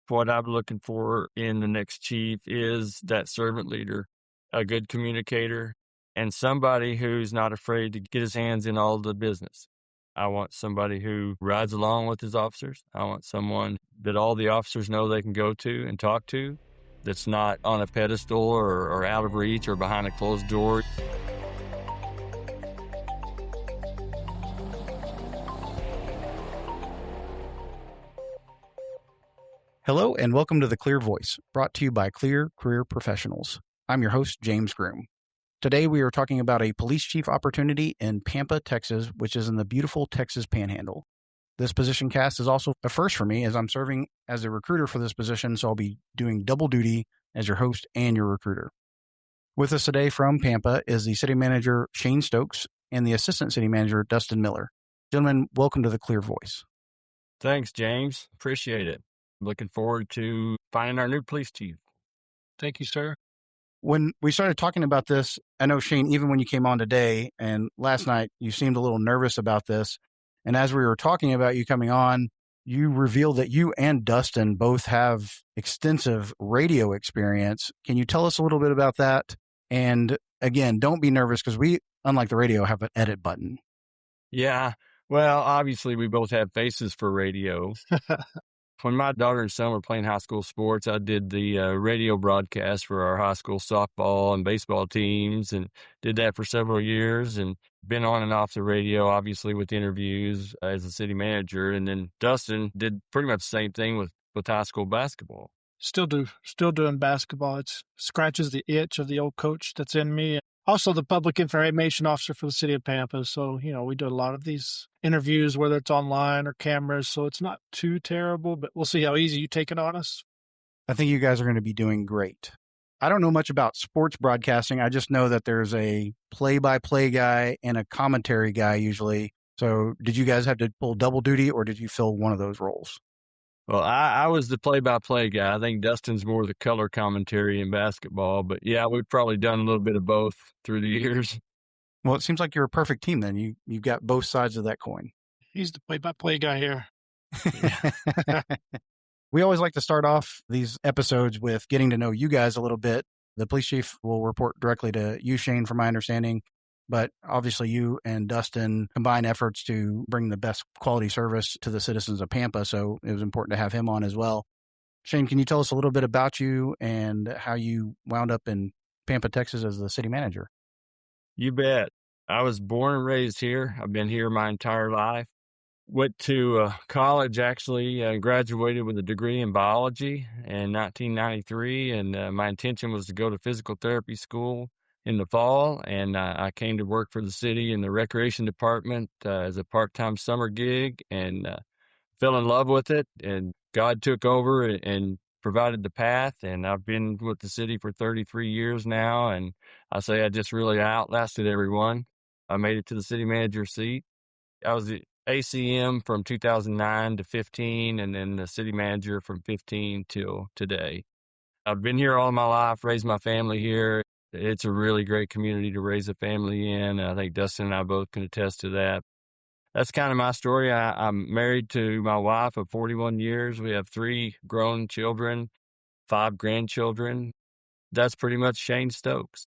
What I'm looking for in the next chief is that servant leader, a good communicator, and somebody who's not afraid to get his hands in all the business. I want somebody who rides along with his officers. I want someone that all the officers know they can go to and talk to, that's not on a pedestal or out of reach or behind a closed door. Hello and welcome to The Clear Voice, brought to you by Clear Career Professionals. I'm your host, James Groom. Today we are talking about a police chief opportunity in Pampa, Texas, which is in the beautiful Texas Panhandle. This PositionCast is also a first for me as I'm serving as a recruiter for this position, so I'll be doing double duty as your host and your recruiter. With us today from Pampa is the city manager, Shane Stokes, and the assistant city manager, Dustin Miller. Gentlemen, welcome to The Clear Voice. Thanks, James. Appreciate it. Looking forward to finding our new police chief. Thank you, sir. When we started talking about this, I know, Shane, even when you came on today and last night, you seemed a little nervous about this. And as we were talking about you coming on, you revealed that you and Dustin both have extensive radio experience. Can you tell us a little bit about that? And again, don't be nervous because we, unlike the radio, have an edit button. Yeah. Well, obviously, we both have faces for radio. When my daughter and son were playing high school sports, I did the radio broadcast for our high school softball and baseball teams and did that for several years and been on and off the radio, obviously, with interviews as a city manager. And then Dustin did pretty much the same thing with high school basketball. Still doing basketball. It scratches the itch of the old coach that's in me. Also, the public information officer for the city of Pampa. So, we do a lot of these interviews, whether it's online or cameras. So it's not too terrible, but we'll see how easy you take it on us. I think you guys are going to be doing great. I don't know much about sports broadcasting. I just know that there's a play-by-play guy and a commentary guy usually. So did you guys have to pull double duty or did you fill one of those roles? Well, I was the play-by-play guy. I think Dustin's more the color commentary in basketball. But yeah, we've probably done a little bit of both through the years. Well, it seems like you're a perfect team then. You've got both sides of that coin. He's the play-by-play guy here. We always like to start off these episodes with getting to know you guys a little bit. The police chief will report directly to you, Shane, from my understanding. But obviously you and Dustin combine efforts to bring the best quality service to the citizens of Pampa. So it was important to have him on as well. Shane, can you tell us a little bit about you and how you wound up in Pampa, Texas as the city manager? You bet. I was born and raised here. I've been here my entire life. Went to college, actually, graduated with a degree in biology in 1993. And my intention was to go to physical therapy school in the fall, and I came to work for the city in the recreation department as a part-time summer gig and fell in love with it, and God took over and provided the path, and I've been with the city for 33 years now, and I say I just really outlasted everyone. I made it to the city manager seat. I was the ACM from 2009 to 15, and then the city manager from 15 till today. I've been here all my life, raised my family here. It's a really great community to raise a family in. I think Dustin and I both can attest to that. That's kind of my story. I'm married to my wife of 41 years. We have 3 grown children, 5 grandchildren. That's pretty much Shane Stokes.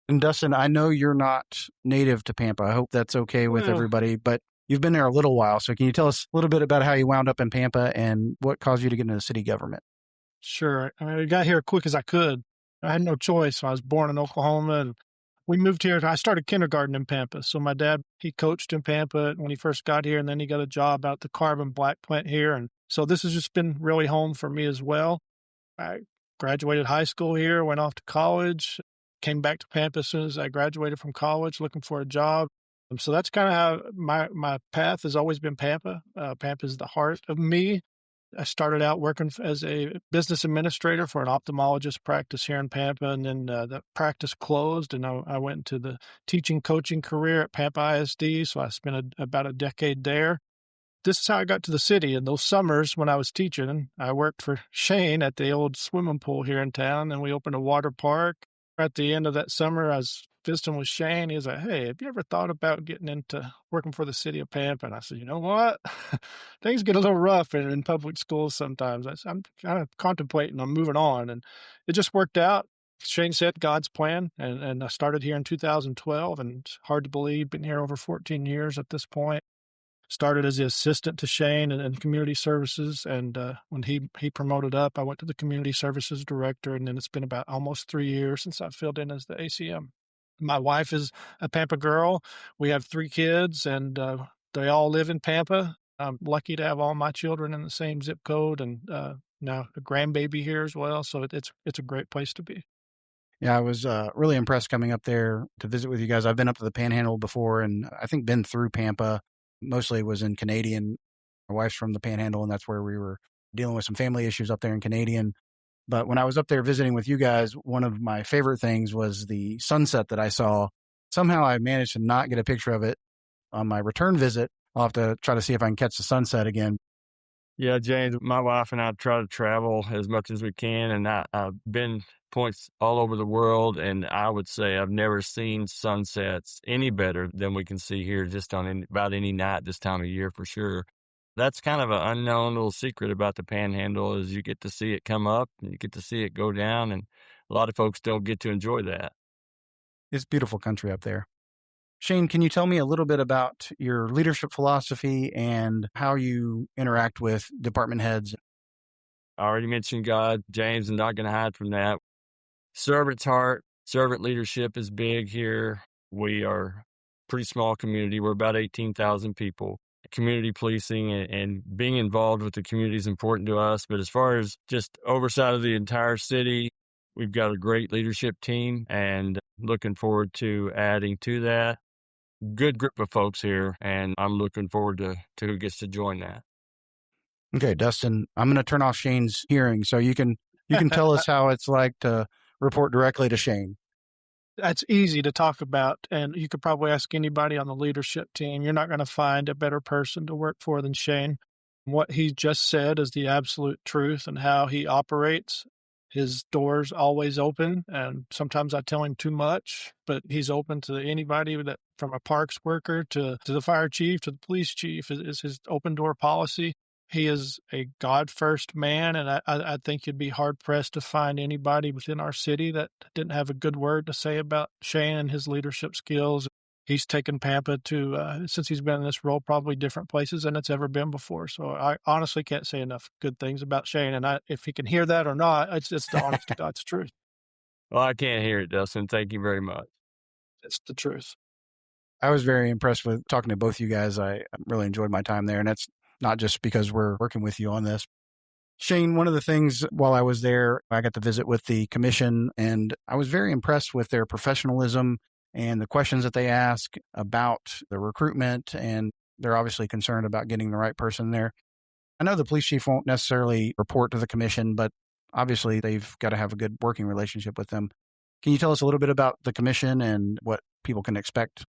And Dustin, I know you're not native to Pampa. I hope that's okay with everybody, but you've been there a little while. So can you tell us a little bit about how you wound up in Pampa and what caused you to get into the city government? Sure. I got here quick as I could. I had no choice. I was born in Oklahoma and we moved here. I started kindergarten in Pampa. So my dad, he coached in Pampa when he first got here, and then he got a job out at the carbon black plant here. And so this has just been really home for me as well. I graduated high school here, went off to college, came back to Pampa as soon as I graduated from college looking for a job. So that's kind of how my path has always been Pampa. Pampa is the heart of me. I started out working as a business administrator for an ophthalmologist practice here in Pampa, and then that practice closed, and I went into the teaching coaching career at Pampa ISD, so I spent about a decade there. This is how I got to the city. In those summers when I was teaching, I worked for Shane at the old swimming pool here in town, and we opened a water park. At the end of that summer, I was visiting with Shane. He was like, "Hey, have you ever thought about getting into working for the city of Pampa?" And I said, "You know what? Things get a little rough in public schools sometimes. I'm kind of contemplating on moving on." And it just worked out. Shane said God's plan, and I started here in 2012, and it's hard to believe, been here over 14 years at this point. Started as the assistant to Shane in community services, and when he promoted up, I went to the community services director, and then it's been about almost 3 years since I filled in as the ACM. My wife is a Pampa girl. We have 3 kids, and they all live in Pampa. I'm lucky to have all my children in the same zip code, and now a grandbaby here as well. So it's a great place to be. Yeah, I was really impressed coming up there to visit with you guys. I've been up to the Panhandle before, and I think been through Pampa. Mostly was in Canadian. My wife's from the Panhandle, and that's where we were dealing with some family issues up there in Canadian. But when I was up there visiting with you guys, one of my favorite things was the sunset that I saw. Somehow I managed to not get a picture of it on my return visit. I'll have to try to see if I can catch the sunset again. Yeah, James, my wife and I try to travel as much as we can, and I've been points all over the world, and I would say I've never seen sunsets any better than we can see here just on about any night this time of year for sure. That's kind of an unknown little secret about the Panhandle is you get to see it come up and you get to see it go down, and a lot of folks don't get to enjoy that. It's beautiful country up there. Shane, can you tell me a little bit about your leadership philosophy and how you interact with department heads? I already mentioned God, James, and not going to hide from that. Servant's heart, servant leadership is big here. We are a pretty small community. We're about 18,000 people. Community policing and being involved with the community is important to us. But as far as just oversight of the entire city, we've got a great leadership team and looking forward to adding to that. Good group of folks here, and I'm looking forward to who gets to join that. Okay, Dustin, I'm going to turn off Shane's hearing so you can tell us how it's like to report directly to Shane. That's easy to talk about, and you could probably ask anybody on the leadership team. You're not going to find a better person to work for than Shane. What he just said is the absolute truth, and how he operates. His door's always open, and sometimes I tell him too much, but he's open to anybody that, from a parks worker to the fire chief to the police chief, is his open door policy. He is a God-first man, and I think you'd be hard-pressed to find anybody within our city that didn't have a good word to say about Shane and his leadership skills. He's taken Pampa to, since he's been in this role, probably different places than it's ever been before. So I honestly can't say enough good things about Shane. And if he can hear that or not, it's just the honest to God's truth. Well, I can't hear it, Dustin. Thank you very much. It's the truth. I was very impressed with talking to both you guys. I really enjoyed my time there, and that's not just because we're working with you on this. Shane, one of the things while I was there, I got to visit with the commission, and I was very impressed with their professionalism and the questions that they ask about the recruitment, and they're obviously concerned about getting the right person there. I know the police chief won't necessarily report to the commission, but obviously they've got to have a good working relationship with them. Can you tell us a little bit about the commission and what people can expect?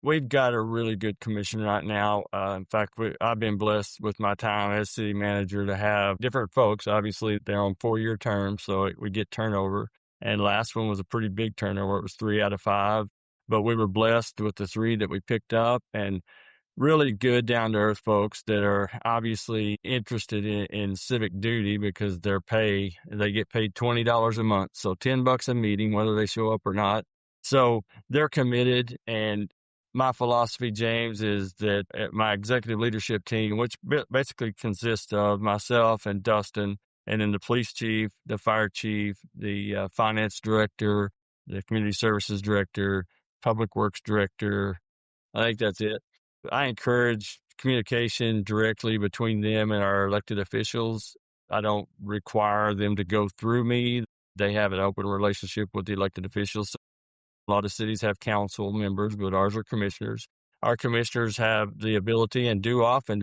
We've got a really good commission right now. In fact, I've been blessed with my time as city manager to have different folks. Obviously, they're on 4-year terms, so we get turnover. And last one was a pretty big turnover. It was 3 out of 5. But we were blessed with the 3 that we picked up, and really good, down-to-earth folks that are obviously interested in civic duty because they get paid $20 a month, so $10 a meeting, whether they show up or not. So they're committed, and my philosophy, James, is that my executive leadership team, which basically consists of myself and Dustin, and then the police chief, the fire chief, the finance director, the community services director, public works director. I think that's it. I encourage communication directly between them and our elected officials. I don't require them to go through me. They have an open relationship with the elected officials. A lot of cities have council members, but ours are commissioners. Our commissioners have the ability and do often,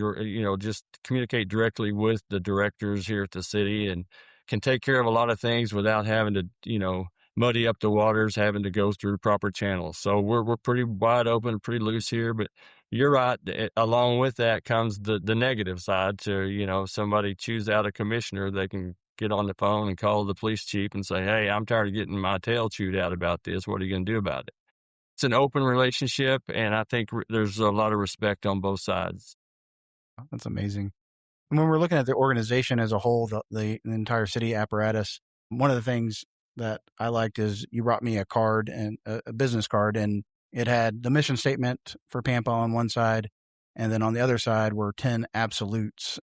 just communicate directly with the directors here at the city and can take care of a lot of things without having to, muddy up the waters, having to go through proper channels. So we're pretty wide open, pretty loose here. But you're right. Along with that comes the negative side. To somebody choose out a commissioner, they can get on the phone and call the police chief and say, "Hey, I'm tired of getting my tail chewed out about this. What are you going to do about it?" It's an open relationship, and I think there's a lot of respect on both sides. That's amazing. And when we're looking at the organization as a whole, the entire city apparatus, one of the things that I liked is you brought me a card and a business card, and it had the mission statement for Pampa on one side, and then on the other side were 10 absolutes.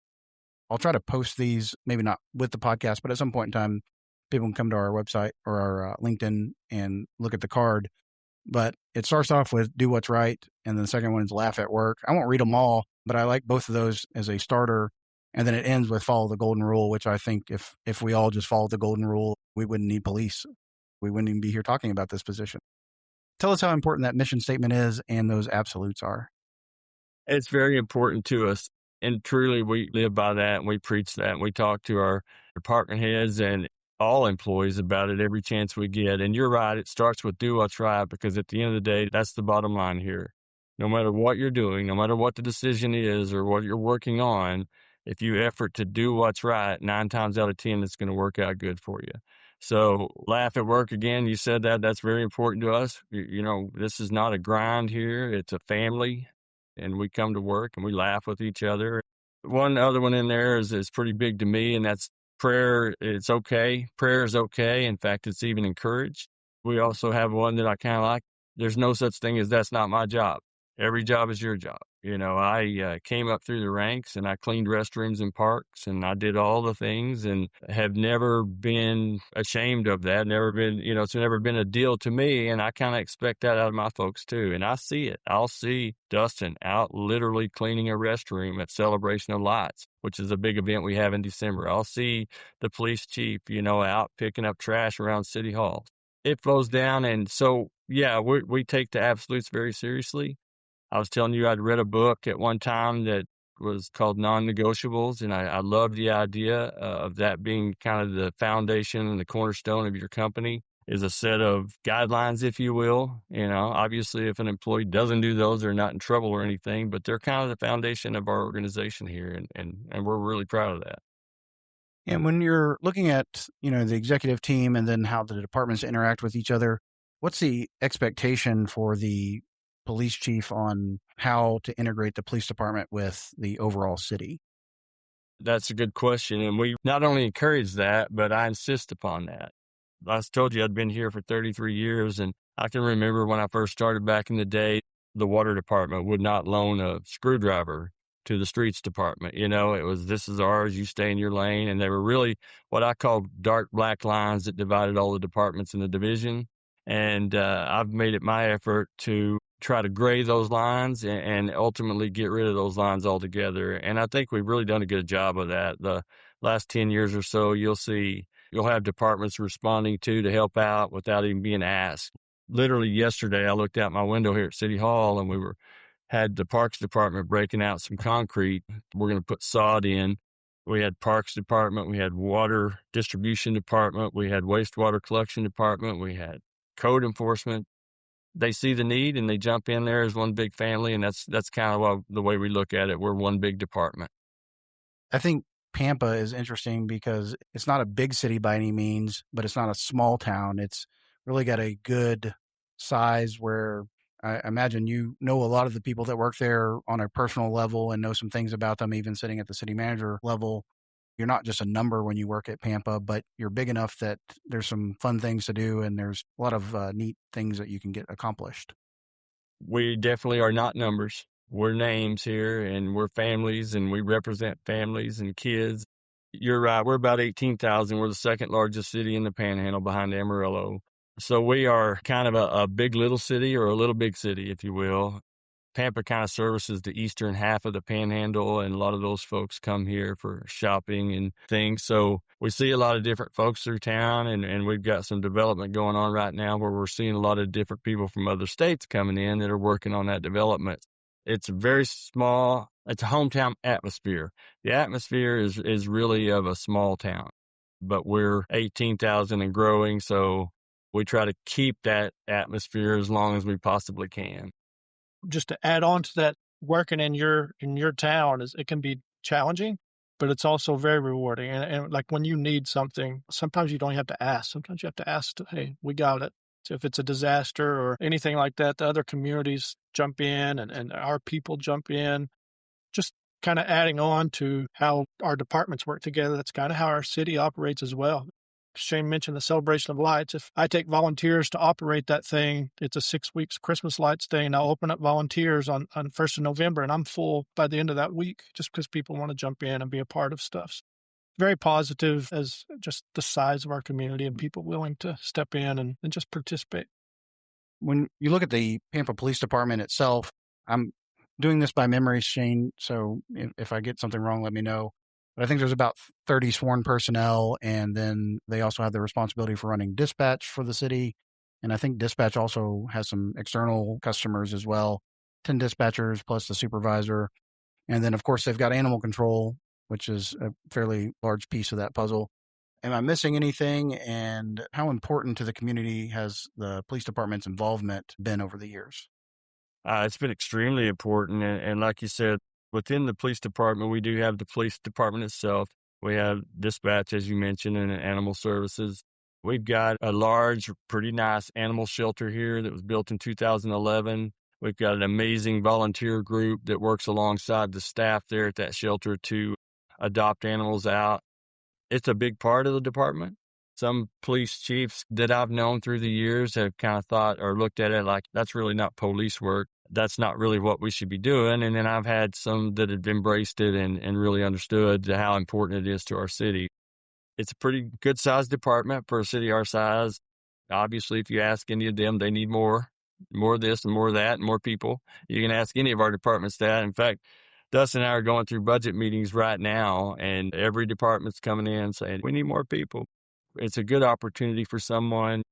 I'll try to post these, maybe not with the podcast, but at some point in time, people can come to our website or our LinkedIn and look at the card. But it starts off with do what's right, and then the second one is laugh at work. I won't read them all, but I like both of those as a starter. And then it ends with follow the golden rule, which I think if we all just followed the golden rule, we wouldn't need police. We wouldn't even be here talking about this position. Tell us how important that mission statement is and those absolutes are. It's very important to us. And truly, we live by that and we preach that. And we talk to our department heads and all employees about it every chance we get. And you're right, it starts with do what's right, because at the end of the day, that's the bottom line here. No matter what you're doing, no matter what the decision is or what you're working on, if you effort to do what's right, 9 times out of 10, it's going to work out good for you. So laugh at work again. You said that. That's very important to us. This is not a grind here. It's a family, and we come to work and we laugh with each other. One other one in there is pretty big to me, and that's prayer. It's okay. Prayer is okay. In fact, it's even encouraged. We also have one that I kind of like. There's no such thing as that's not my job. Every job is your job. I came up through the ranks and I cleaned restrooms in parks and I did all the things and have never been ashamed of that. It's never been a deal to me. And I kind of expect that out of my folks too. And I see it. I'll see Dustin out literally cleaning a restroom at Celebration of Lights, which is a big event we have in December. I'll see the police chief, out picking up trash around City Hall. It flows down. And so, yeah, we take the absolutes very seriously. I was telling you I'd read a book at one time that was called Non-Negotiables, and I love the idea of that being kind of the foundation and the cornerstone of your company is a set of guidelines, if you will. Obviously, if an employee doesn't do those, they're not in trouble or anything, but they're kind of the foundation of our organization here, and we're really proud of that. And when you're looking at, the executive team and then how the departments interact with each other, what's the expectation for the police chief on how to integrate the police department with the overall city? That's a good question. And we not only encourage that, but I insist upon that. I told you I'd been here for 33 years, and I can remember when I first started back in the day, the water department would not loan a screwdriver to the streets department. It was, this is ours, you stay in your lane. And they were really what I call dark black lines that divided all the departments in the division. And I've made it my effort to try to gray those lines and ultimately get rid of those lines altogether. And I think we've really done a good job of that. The last 10 years or so, you'll have departments responding to help out without even being asked. Literally yesterday, I looked out my window here at City Hall and we had the Parks Department breaking out some concrete. We're going to put sod in. We had Parks Department, we had Water Distribution Department, we had Wastewater Collection Department, we had Code Enforcement. They see the need and they jump in there as one big family, and that's kind of the way we look at it. We're one big department. I think Pampa is interesting because it's not a big city by any means, but it's not a small town. It's really got a good size where I imagine you know a lot of the people that work there on a personal level and know some things about them, even sitting at the city manager level. You're not just a number when you work at Pampa, but you're big enough that there's some fun things to do and there's a lot of neat things that you can get accomplished. We definitely are not numbers. We're names here, and we're families, and we represent families and kids. You're right. We're about 18,000. We're the second largest city in the Panhandle behind Amarillo. So we are kind of a big little city, or a little big city, if you will. Pampa kind of services the eastern half of the Panhandle, and a lot of those folks come here for shopping and things. So we see a lot of different folks through town, and we've got some development going on right now where we're seeing a lot of different people from other states coming in that are working on that development. It's very small. It's a hometown atmosphere. The atmosphere is really of a small town, but we're 18,000 and growing, so we try to keep that atmosphere as long as we possibly can. Just to add on to that, working in your town it can be challenging, but it's also very rewarding. And like when you need something, sometimes you don't have to ask. Sometimes you have to ask, hey, we got it. So if it's a disaster or anything like that, the other communities jump in and our people jump in. Just kind of adding on to how our departments work together. That's kind of how our city operates as well. Shane mentioned the celebration of lights. If I take volunteers to operate that thing, it's a 6 weeks Christmas lights thing. And I'll open up volunteers on 1st of November, and I'm full by the end of that week just because people want to jump in and be a part of stuff. Very positive as just the size of our community and people willing to step in and just participate. When you look at the Pampa Police Department itself, I'm doing this by memory, Shane, so if I get something wrong, let me know. But I think there's about 30 sworn personnel, and then they also have the responsibility for running dispatch for the city. And I think dispatch also has some external customers as well, 10 dispatchers plus the supervisor. And then, of course, they've got animal control, which is a fairly large piece of that puzzle. Am I missing anything? And how important to the community has the police department's involvement been over the years? It's been extremely important. And like you said, within the police department, we do have the police department itself. We have dispatch, as you mentioned, and animal services. We've got a large, pretty nice animal shelter here that was built in 2011. We've got an amazing volunteer group that works alongside the staff there at that shelter to adopt animals out. It's a big part of the department. Some police chiefs that I've known through the years have kind of thought or looked at it like, that's really not police work. That's not really what we should be doing. And then I've had some that have embraced it and really understood how important it is to our city. It's a pretty good sized department for a city our size. Obviously, if you ask any of them, they need more of this and more of that and more people. You can ask any of our departments that. In fact, Dustin and I are going through budget meetings right now, and every department's coming in saying, we need more people. It's a good opportunity for someone.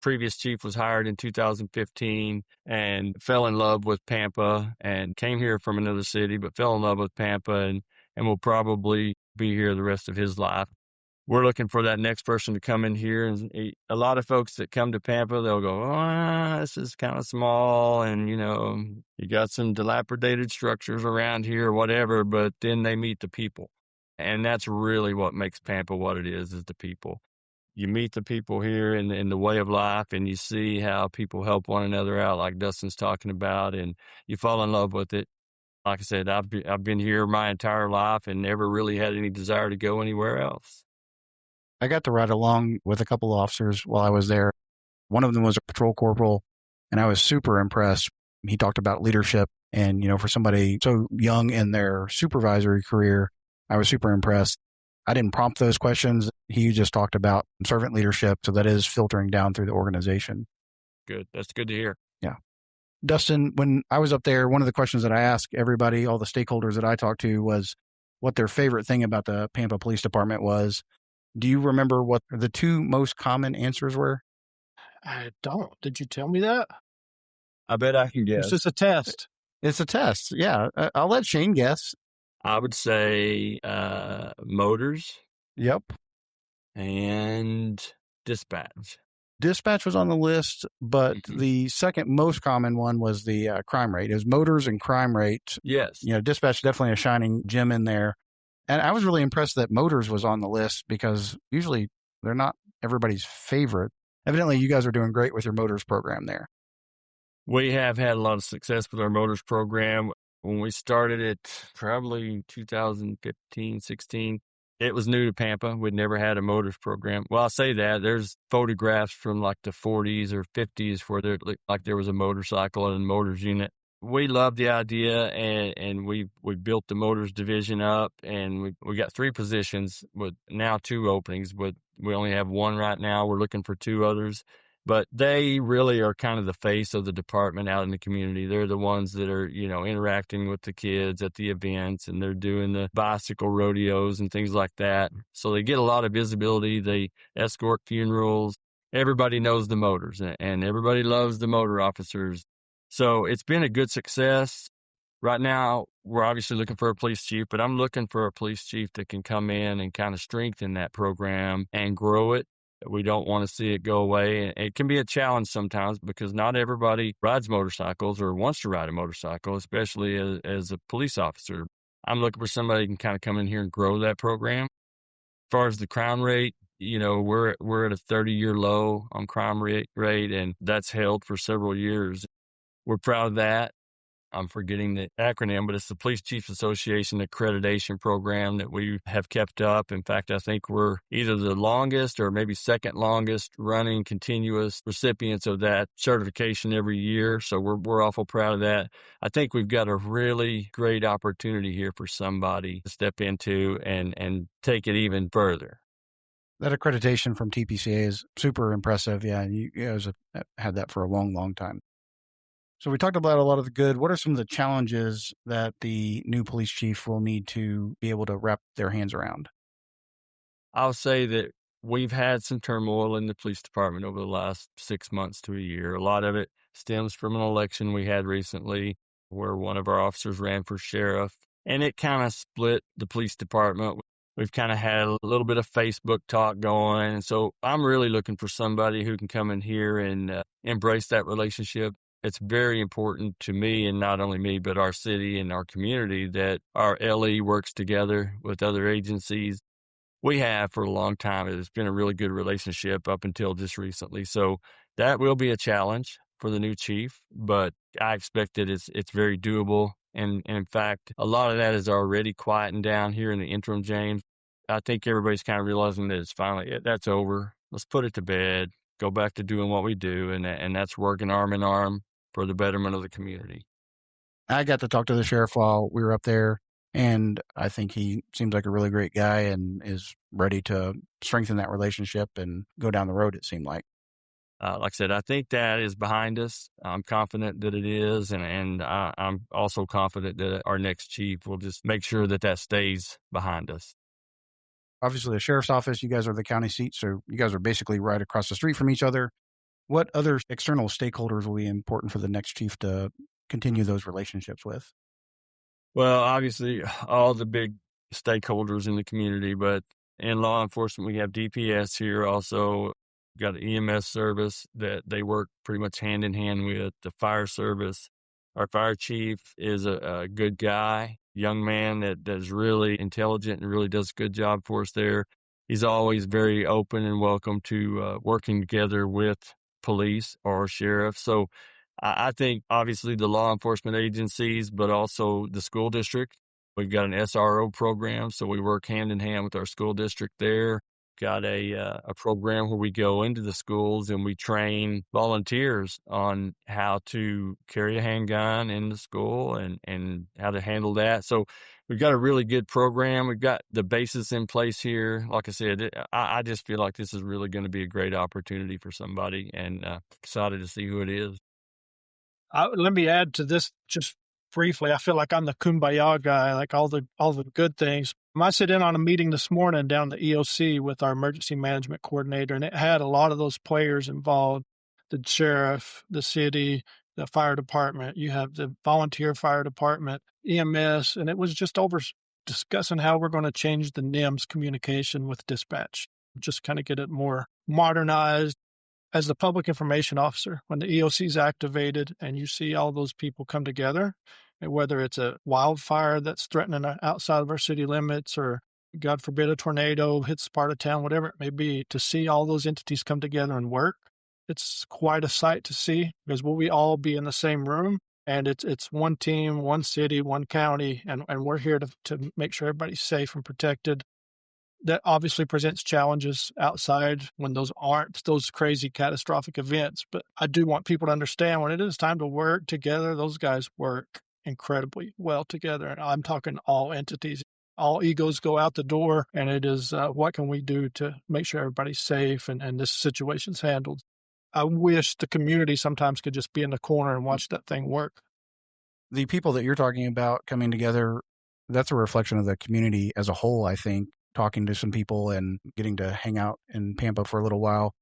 Previous chief was hired in 2015 and fell in love with Pampa and came here from another city, but fell in love with Pampa and will probably be here the rest of his life. We're looking for that next person to come in here. And a lot of folks that come to Pampa, they'll go, this is kind of small. And, you got some dilapidated structures around here or whatever, but then they meet the people. And that's really what makes Pampa what it is the people. You meet the people here in the way of life, and you see how people help one another out, like Dustin's talking about, and you fall in love with it. Like I said, I've been here my entire life and never really had any desire to go anywhere else. I got to ride along with a couple of officers while I was there. One of them was a patrol corporal, and I was super impressed. He talked about leadership, and, for somebody so young in their supervisory career, I was super impressed. I didn't prompt those questions. He just talked about servant leadership, so that is filtering down through the organization. Good. That's good to hear. Yeah. Dustin, when I was up there, one of the questions that I asked everybody, all the stakeholders that I talked to, was what their favorite thing about the Pampa Police Department was. Do you remember what the two most common answers were? I don't. Did you tell me that? I bet I can guess. It's just a test. It's a test. Yeah. I'll let Shane guess. I would say motors. Yep. And dispatch. Dispatch was on the list, but the second most common one was the crime rate. It was motors and crime rate. Yes. Dispatch definitely a shining gem in there. And I was really impressed that motors was on the list because usually they're not everybody's favorite. Evidently, you guys are doing great with your motors program there. We have had a lot of success with our motors program. When we started it, probably 2015, 16, it was new to Pampa. We'd never had a motors program. Well, I'll say that. There's photographs from like the 40s or 50s where there was a motorcycle and a motors unit. We loved the idea, and we built the motors division up, and we got 3 positions with now 2 openings, but we only have 1 right now. We're looking for 2 others. But they really are kind of the face of the department out in the community. They're the ones that are, interacting with the kids at the events, and they're doing the bicycle rodeos and things like that. So they get a lot of visibility. They escort funerals. Everybody knows the motors, and everybody loves the motor officers. So it's been a good success. Right now, we're obviously looking for a police chief, but I'm looking for a police chief that can come in and kind of strengthen that program and grow it. We don't want to see it go away. It can be a challenge sometimes because not everybody rides motorcycles or wants to ride a motorcycle, especially as a police officer. I'm looking for somebody who can kind of come in here and grow that program. As far as the crime rate, we're at a 30-year low on crime rate, and that's held for several years. We're proud of that. I'm forgetting the acronym, but it's the Police Chiefs Association accreditation program that we have kept up. In fact, I think we're either the longest or maybe second longest running continuous recipients of that certification every year. So we're awful proud of that. I think we've got a really great opportunity here for somebody to step into and take it even further. That accreditation from TPCA is super impressive. Yeah, you guys have had that for a long, long time. So we talked about a lot of the good. What are some of the challenges that the new police chief will need to be able to wrap their hands around? I'll say that we've had some turmoil in the police department over the last 6 months to a year. A lot of it stems from an election we had recently where one of our officers ran for sheriff, and it kind of split the police department. We've kind of had a little bit of Facebook talk going. And so I'm really looking for somebody who can come in here and embrace that relationship. It's very important to me, and not only me, but our city and our community, that our LE works together with other agencies. We have for a long time. It's been a really good relationship up until just recently. So that will be a challenge for the new chief, but I expect that it's very doable. And in fact, a lot of that is already quieting down here in the interim, James. I think everybody's kind of realizing that it's finally, that's over. Let's put it to bed, go back to doing what we do. And that's working arm in arm for the betterment of the community. I got to talk to the sheriff while we were up there, and I think he seems like a really great guy and is ready to strengthen that relationship and go down the road, it seemed like. Like I said, I think that is behind us. I'm confident that it is, and I'm also confident that our next chief will just make sure that that stays behind us. Obviously, the sheriff's office, you guys are the county seat, so you guys are basically right across the street from each other. What other external stakeholders will be important for the next chief to continue those relationships with? Well, obviously, all the big stakeholders in the community, but in law enforcement, we have DPS here. Also, got an EMS service that they work pretty much hand in hand with the fire service. Our fire chief is a good guy, young man that is really intelligent and really does a good job for us there. He's always very open and welcome to working together with police or sheriff. So I think obviously the law enforcement agencies, but also the school district. We've got an SRO program, so we work hand in hand with our school district there. Got a program where we go into the schools and we train volunteers on how to carry a handgun in the school and how to handle that. So we've got a really good program. We've got the basis in place here. Like I said, I just feel like this is really going to be a great opportunity for somebody, and excited to see who it is. Let me add to this just briefly. I feel like I'm the kumbaya guy, like all the good things. I sit in on a meeting this morning down the EOC with our emergency management coordinator, and it had a lot of those players involved: the sheriff, the city, the fire department. You have the volunteer fire department, EMS, and it was just over discussing how we're going to change the NIMS communication with dispatch, just kind of get it more modernized. As the public information officer, when the EOC is activated and you see all those people come together, and whether it's a wildfire that's threatening outside of our city limits, or God forbid a tornado hits part of town, whatever it may be, to see all those entities come together and work, it's quite a sight to see, because will we all be in the same room? And it's one team, one city, one county, and we're here to make sure everybody's safe and protected. That obviously presents challenges outside when those aren't those crazy catastrophic events. But I do want people to understand when it is time to work together, those guys work incredibly well together. And I'm talking all entities. All egos go out the door, and it is what can we do to make sure everybody's safe and this situation's handled. I wish the community sometimes could just be in the corner and watch that thing work. The people that you're talking about coming together, that's a reflection of the community as a whole, I think. Talking to some people and getting to hang out in Pampa for a little while.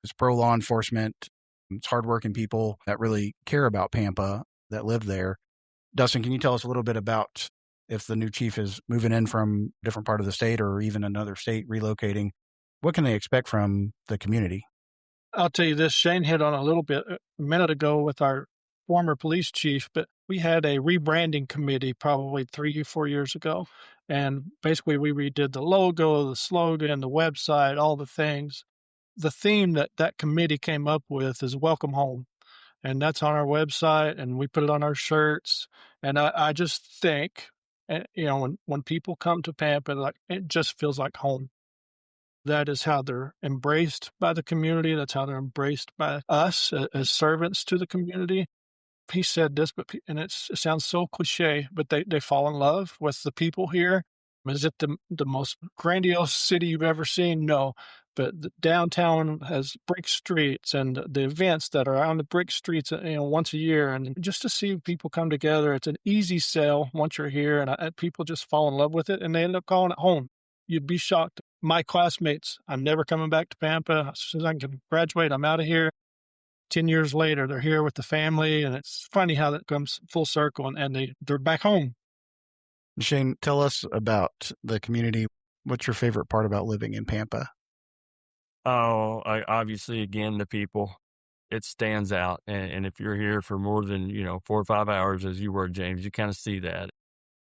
It's pro law enforcement. It's hardworking people that really care about Pampa that live there. Dustin, can you tell us a little bit about if the new chief is moving in from a different part of the state or even another state relocating? What can they expect from the community? I'll tell you this, Shane hit on a little bit a minute ago with our former police chief, but we had a rebranding committee probably 3 or 4 years ago. And basically, we redid the logo, the slogan, the website, all the things. The theme that that committee came up with is welcome home. And that's on our website, and we put it on our shirts. And I just think, when people come to Pampa, like, it just feels like home. That is how they're embraced by the community. That's how they're embraced by us as servants to the community. He said this, and it sounds so cliche, but they fall in love with the people here. Is it the most grandiose city you've ever seen? No, but the downtown has brick streets, and the events that are on the brick streets, once a year, and just to see people come together, it's an easy sell once you're here, and people just fall in love with it, and they end up calling it home. You'd be shocked. My classmates, I'm never coming back to Pampa. As soon as I can graduate, I'm out of here. 10 years later, they're here with the family, and it's funny how that comes full circle, and they're back home. Shane, tell us about the community. What's your favorite part about living in Pampa? Oh, obviously, again, the people. It stands out. And if you're here for more than, 4 or 5 hours, as you were, James, you kind of see that.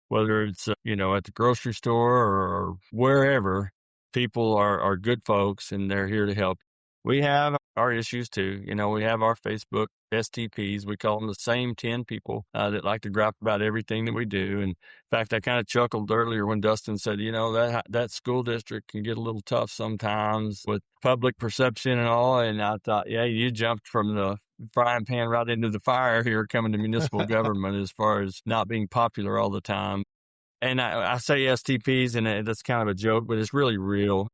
Whether it's, at the grocery store or wherever, people are good folks and they're here to help. We have our issues too. We have our Facebook STPs. We call them the same 10 people that like to gripe about everything that we do. And in fact, I kind of chuckled earlier when Dustin said, that school district can get a little tough sometimes with public perception and all. And I thought, yeah, you jumped from the frying pan right into the fire here coming to municipal government as far as not being popular all the time. And I say STPs, and that's kind of a joke, but it's really real.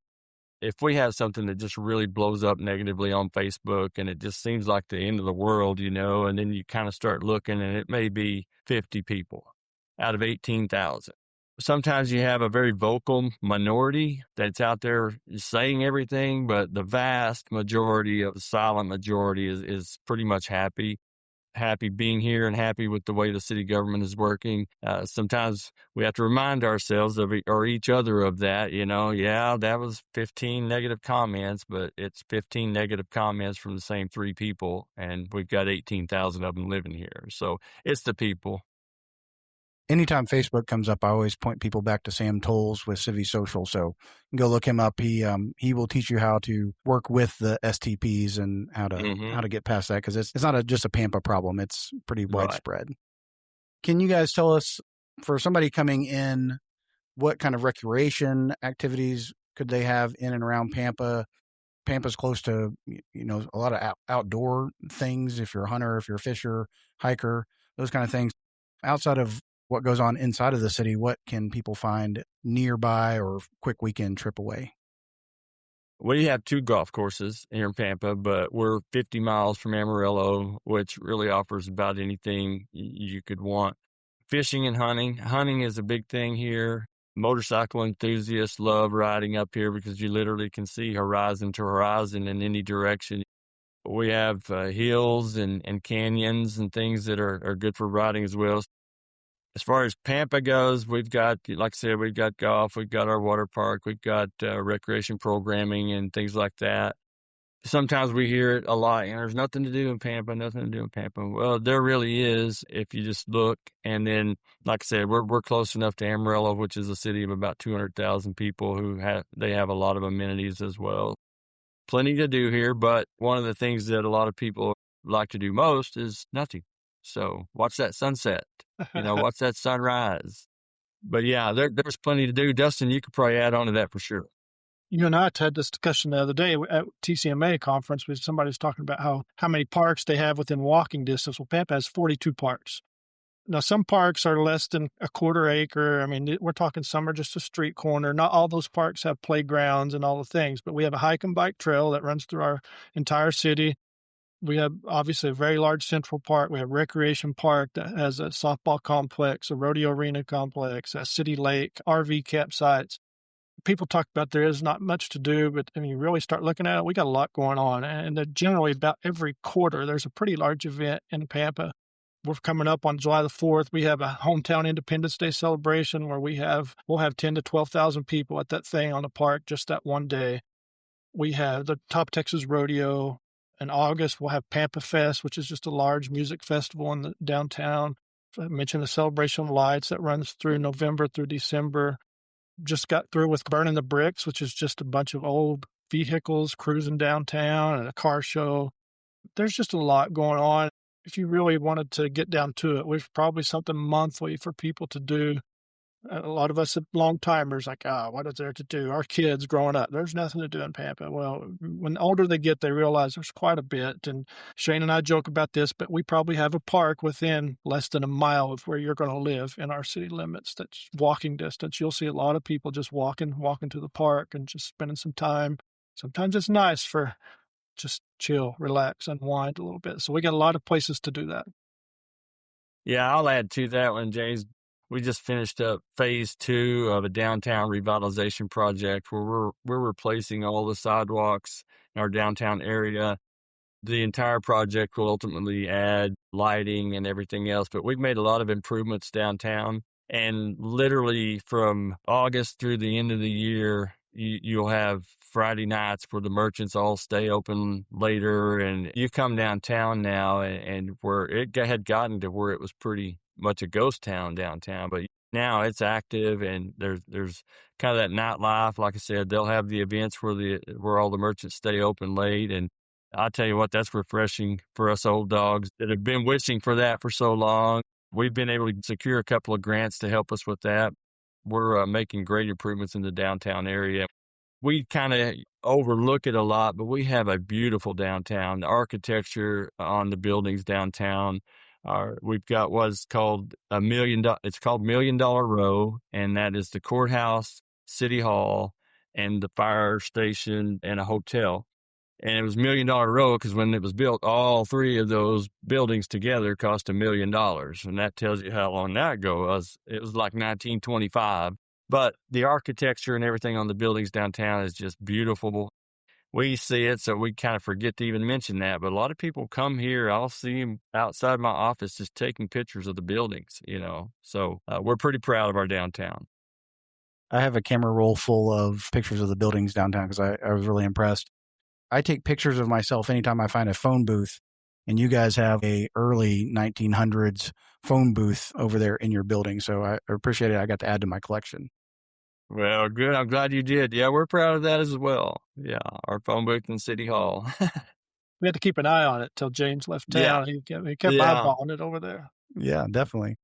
If we have something that just really blows up negatively on Facebook and it just seems like the end of the world, and then you kind of start looking and it may be 50 people out of 18,000. Sometimes you have a very vocal minority that's out there saying everything, but the vast majority of the silent majority is pretty much happy being here and happy with the way the city government is working. Sometimes we have to remind ourselves or each other of that, yeah, that was 15 negative comments, but it's 15 negative comments from the same 3 people, and we've got 18,000 of them living here. So it's the people. Anytime Facebook comes up, I always point people back to Sam Tolles with Civi Social. So go look him up. He will teach you how to work with the STPs and how to get past that, because it's not just a Pampa problem. It's pretty widespread. Right. Can you guys tell us, for somebody coming in, what kind of recreation activities could they have in and around Pampa? Pampa's close to, a lot of outdoor things. If you're a hunter, if you're a fisher, hiker, those kind of things. Outside of what goes on inside of the city, what can people find nearby or quick weekend trip away? We have 2 golf courses here in Pampa, but we're 50 miles from Amarillo, which really offers about anything you could want. Fishing and hunting. Hunting is a big thing here. Motorcycle enthusiasts love riding up here because you literally can see horizon to horizon in any direction. We have hills and canyons and things that are good for riding as well. As far as Pampa goes, we've got, like I said, we've got golf, we've got our water park, we've got recreation programming and things like that. Sometimes we hear it a lot, and there's nothing to do in Pampa. Well, there really is if you just look. And then, like I said, we're close enough to Amarillo, which is a city of about 200,000 people they have a lot of amenities as well. Plenty to do here, but one of the things that a lot of people like to do most is nothing. So watch that sunset, watch that sunrise. But yeah, there's plenty to do. Dustin, you could probably add on to that for sure. You and I had this discussion the other day at TCMA conference where somebody was talking about how many parks they have within walking distance. Well, Pampa has 42 parks. Now, some parks are less than a quarter acre. I mean, we're talking some are just a street corner. Not all those parks have playgrounds and all the things, but we have a hike and bike trail that runs through our entire city. We have obviously a very large central park. We have a recreation park that has a softball complex, a rodeo arena complex, a city lake, RV campsites. People talk about there is not much to do, but when you really start looking at it, we got a lot going on. And generally about every quarter, there's a pretty large event in Pampa. We're coming up on July the 4th. We have a hometown Independence Day celebration where we'll have 10 to 12,000 people at that thing on the park just that one day. We have the Top Texas Rodeo. In August, we'll have Pampa Fest, which is just a large music festival in the downtown. I mentioned the Celebration of Lights that runs through November through December. just got through with burning the bricks, which is just a bunch of old vehicles cruising downtown and a car show. There's just a lot going on. If you really wanted to get down to it, we've probably something monthly for people to do. A lot of us long timers like, what is there to do? Our kids growing up, there's nothing to do in Pampa. Well, when older they get, they realize there's quite a bit. And Shane and I joke about this, but we probably have a park within less than a mile of where you're going to live in our city limits. That's walking distance. You'll see a lot of people just walking to the park and just spending some time. Sometimes it's nice for just chill, relax, unwind a little bit. So we got a lot of places to do that. Yeah, I'll add to that one, James. We just finished up phase 2 of a downtown revitalization project where we're replacing all the sidewalks in our downtown area. The entire project will ultimately add lighting and everything else, but we've made a lot of improvements downtown. And literally from August through the end of the year, you'll have Friday nights where the merchants all stay open later. And you come downtown now and where it had gotten to where it was pretty much a ghost town downtown, but now it's active and there's kind of that nightlife. Like I said, they'll have the events where all the merchants stay open late. And I'll tell you what, that's refreshing for us old dogs that have been wishing for that for so long. We've been able to secure a couple of grants to help us with that. We're making great improvements in the downtown area. We kind of overlook it a lot, but we have a beautiful downtown. The architecture on the buildings downtown we've got what's called it's called $1 Million Row, and that is the courthouse, city hall, and the fire station and a hotel. And it was $1 Million Row because when it was built, all three of those buildings together cost $1 million. And that tells you how long that ago was. It was like 1925. But the architecture and everything on the buildings downtown is just beautiful. We see it, so we kind of forget to even mention that. But a lot of people come here. I'll see them outside my office just taking pictures of the buildings, So we're pretty proud of our downtown. I have a camera roll full of pictures of the buildings downtown because I was really impressed. I take pictures of myself anytime I find a phone booth, and you guys have a early 1900s phone booth over there in your building. So I appreciate it. I got to add to my collection. Well, good. I'm glad you did. Yeah, we're proud of that as well. Yeah, our phone booth in City Hall. We had to keep an eye on it till James left town. He kept eyeballing it over there. Yeah, definitely.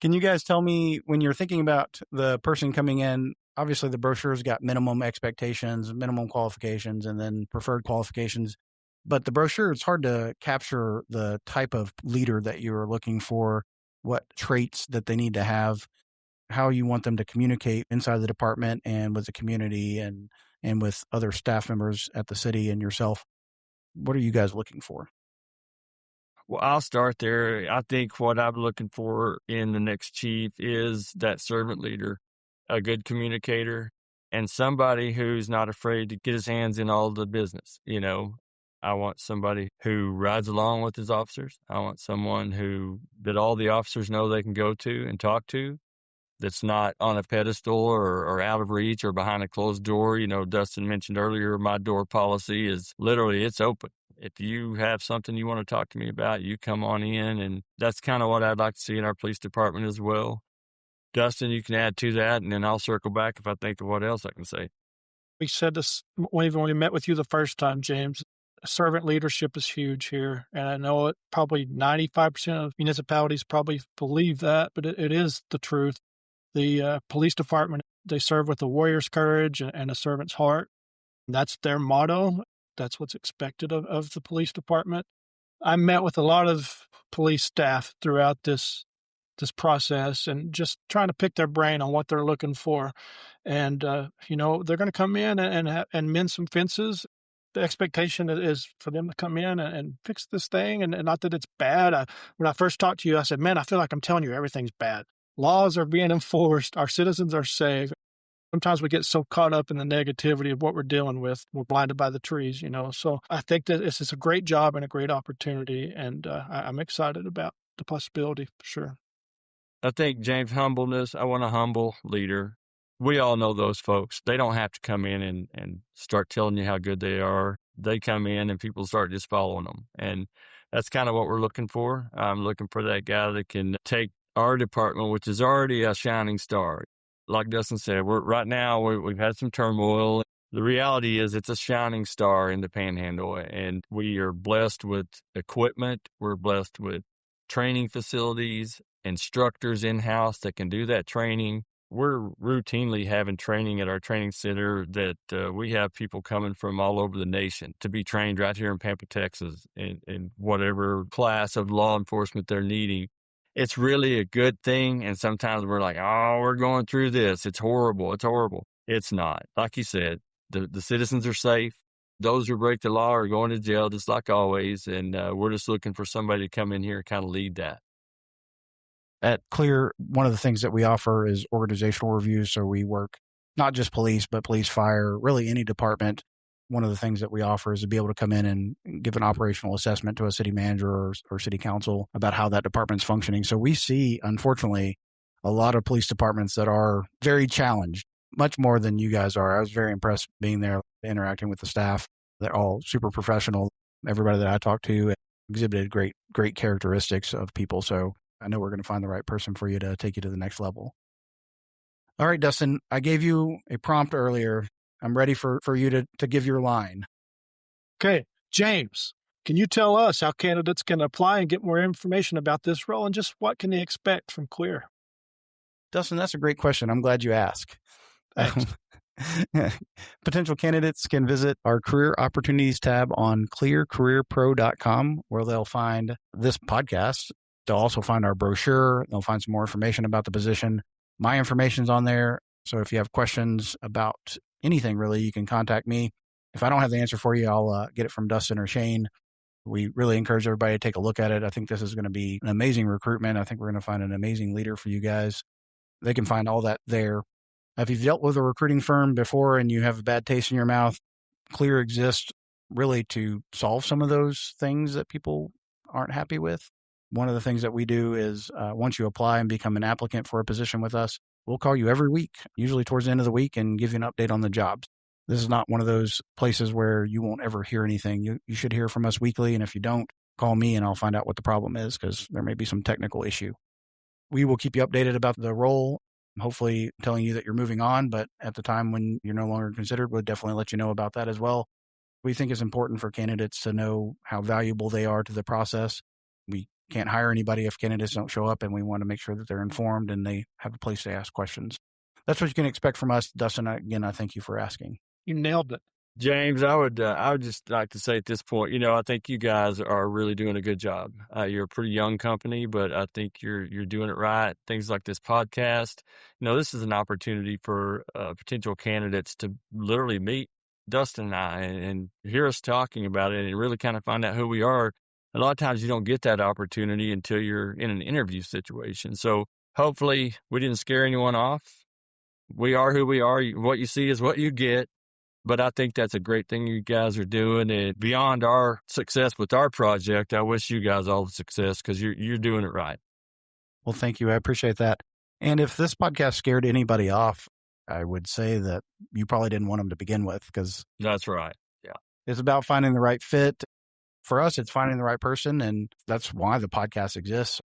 Can you guys tell me, when you're thinking about the person coming in, obviously the brochure's got minimum expectations, minimum qualifications, and then preferred qualifications. But the brochure, it's hard to capture the type of leader that you're looking for, what traits that they need to have, how you want them to communicate inside the department and with the community and with other staff members at the city and yourself. What are you guys looking for? Well, I'll start there. I think what I'm looking for in the next chief is that servant leader, a good communicator, and somebody who's not afraid to get his hands in all the business. I want somebody who rides along with his officers. I want someone that all the officers know they can go to and talk to, that's not on a pedestal or out of reach or behind a closed door. Dustin mentioned earlier, my door policy is literally it's open. If you have something you want to talk to me about, you come on in. And that's kind of what I'd like to see in our police department as well. Dustin, you can add to that, and then I'll circle back if I think of what else I can say. We said this when we met with you the first time, James. Servant leadership is huge here. And I know probably 95% of municipalities probably believe that, but it is the truth. The police department, they serve with a warrior's courage and a servant's heart. That's their motto. That's what's expected of the police department. I met with a lot of police staff throughout this process and just trying to pick their brain on what they're looking for. And, they're going to come in and mend some fences. The expectation is for them to come in and fix this thing. And not that it's bad. When I first talked to you, I said, man, I feel like I'm telling you everything's bad. Laws are being enforced. Our citizens are safe. Sometimes we get so caught up in the negativity of what we're dealing with. We're blinded by the trees, So I think that this is a great job and a great opportunity. And I'm excited about the possibility for sure. I think, James, humbleness. I want a humble leader. We all know those folks. They don't have to come in and start telling you how good they are. They come in and people start just following them. And that's kind of what we're looking for. I'm looking for that guy that can take our department, which is already a shining star. like Dustin said, we've had some turmoil. The reality is it's a shining star in the Panhandle, and we are blessed with equipment. We're blessed with training facilities, instructors in-house that can do that training. We're routinely having training at our training center that we have people coming from all over the nation to be trained right here in Pampa, Texas, in whatever class of law enforcement they're needing. It's really a good thing, and sometimes we're like, oh, we're going through this. It's horrible. It's horrible. It's not. Like you said, the citizens are safe. Those who break the law are going to jail, just like always, and we're just looking for somebody to come in here and kind of lead that. At Clear, one of the things that we offer is organizational reviews. So we work not just police, but police, fire, really any department. One of the things that we offer is to be able to come in and give an operational assessment to a city manager or city council about how that department's functioning. So we see, unfortunately, a lot of police departments that are very challenged, much more than you guys are. I was very impressed being there, interacting with the staff. They're all super professional. Everybody that I talked to exhibited great characteristics of people. So I know we're going to find the right person for you to take you to the next level. All right, Dustin, I gave you a prompt earlier. I'm ready for you to give your line. Okay, James, can you tell us how candidates can apply and get more information about this role, and just what can they expect from Clear? Dustin, that's a great question. I'm glad you asked. Thanks. Potential candidates can visit our career opportunities tab on clearcareerpro.com, where they'll find this podcast. They'll also find our brochure. They'll find some more information about the position. My information's on there. So if you have questions about anything, really, you can contact me. If I don't have the answer for you, I'll get it from Dustin or Shane. We really encourage everybody to take a look at it. I think this is going to be an amazing recruitment. I think we're going to find an amazing leader for you guys. They can find all that there. If you've dealt with a recruiting firm before and you have a bad taste in your mouth, Clear exists really to solve some of those things that people aren't happy with. One of the things that we do is once you apply and become an applicant for a position with us, we'll call you every week, usually towards the end of the week, and give you an update on the job. This is not one of those places where you won't ever hear anything. You should hear from us weekly, and if you don't, call me and I'll find out what the problem is, because there may be some technical issue. We will keep you updated about the role, hopefully telling you that you're moving on, but at the time when you're no longer considered, we'll definitely let you know about that as well. We think it's important for candidates to know how valuable they are to the process. We can't hire anybody if candidates don't show up, and we want to make sure that they're informed and they have a place to ask questions. That's what you can expect from us. Dustin, again, I thank you for asking. You nailed it. James, I would just like to say at this point, I think you guys are really doing a good job. You're a pretty young company, but I think you're doing it right. Things like this podcast, this is an opportunity for potential candidates to literally meet Dustin and I and hear us talking about it and really kind of find out who we are. A lot of times you don't get that opportunity until you're in an interview situation. So hopefully we didn't scare anyone off. We are who we are. What you see is what you get. But I think that's a great thing you guys are doing. And beyond our success with our project, I wish you guys all the success because you're doing it right. Well, thank you. I appreciate that. And if this podcast scared anybody off, I would say that you probably didn't want them to begin with, because that's right. Yeah. It's about finding the right fit. For us, it's finding the right person. And that's why the podcast exists.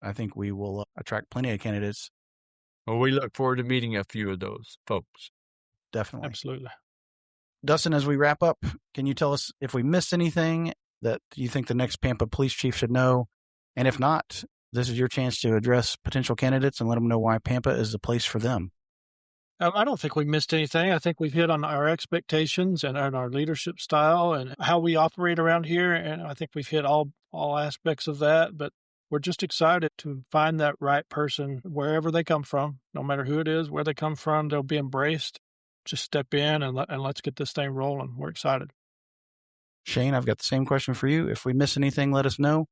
I think we will attract plenty of candidates. Well, we look forward to meeting a few of those folks. Definitely. Absolutely. Dustin, as we wrap up, can you tell us if we missed anything that you think the next Pampa police chief should know? And if not, this is your chance to address potential candidates and let them know why Pampa is the place for them. I don't think we missed anything. I think we've hit on our expectations and our leadership style and how we operate around here. And I think we've hit all aspects of that. But we're just excited to find that right person wherever they come from, no matter who it is, where they come from, they'll be embraced. Just step in and let's get this thing rolling. We're excited. Shane, I've got the same question for you. If we miss anything, let us know.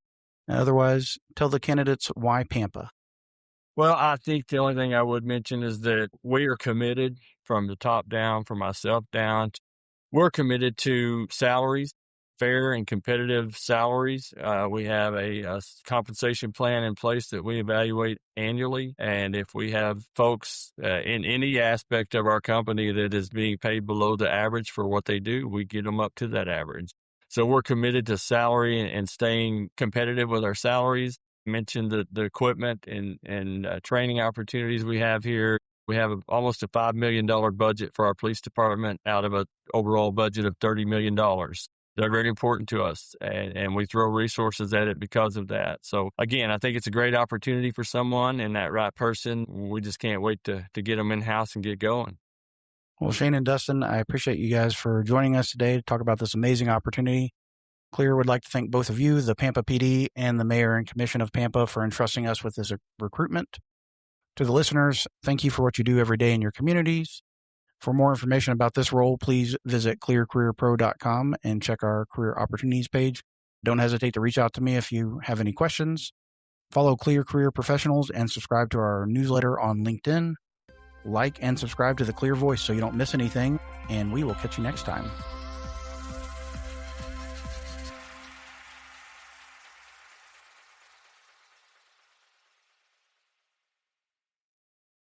Otherwise, tell the candidates why Pampa. Well, I think the only thing I would mention is that we are committed from the top down, from myself down. We're committed to salaries, fair and competitive salaries. We have a compensation plan in place that we evaluate annually. And if we have folks in any aspect of our company that is being paid below the average for what they do, we get them up to that average. So we're committed to salary and staying competitive with our salaries. I mentioned the equipment and training opportunities we have here. We have almost a $5 million budget for our police department out of an overall budget of $30 million. They're very important to us, and we throw resources at it because of that. So, again, I think it's a great opportunity for someone, and that right person, we just can't wait to get them in-house and get going. Well, Shane and Dustin, I appreciate you guys for joining us today to talk about this amazing opportunity. Clear would like to thank both of you, the Pampa PD and the Mayor and Commission of Pampa, for entrusting us with this recruitment. To the listeners, thank you for what you do every day in your communities. For more information about this role, please visit clearcareerpro.com and check our career opportunities page. Don't hesitate to reach out to me if you have any questions. Follow Clear Career Professionals and subscribe to our newsletter on LinkedIn. Like and subscribe to The Clear Voice so you don't miss anything, and we will catch you next time.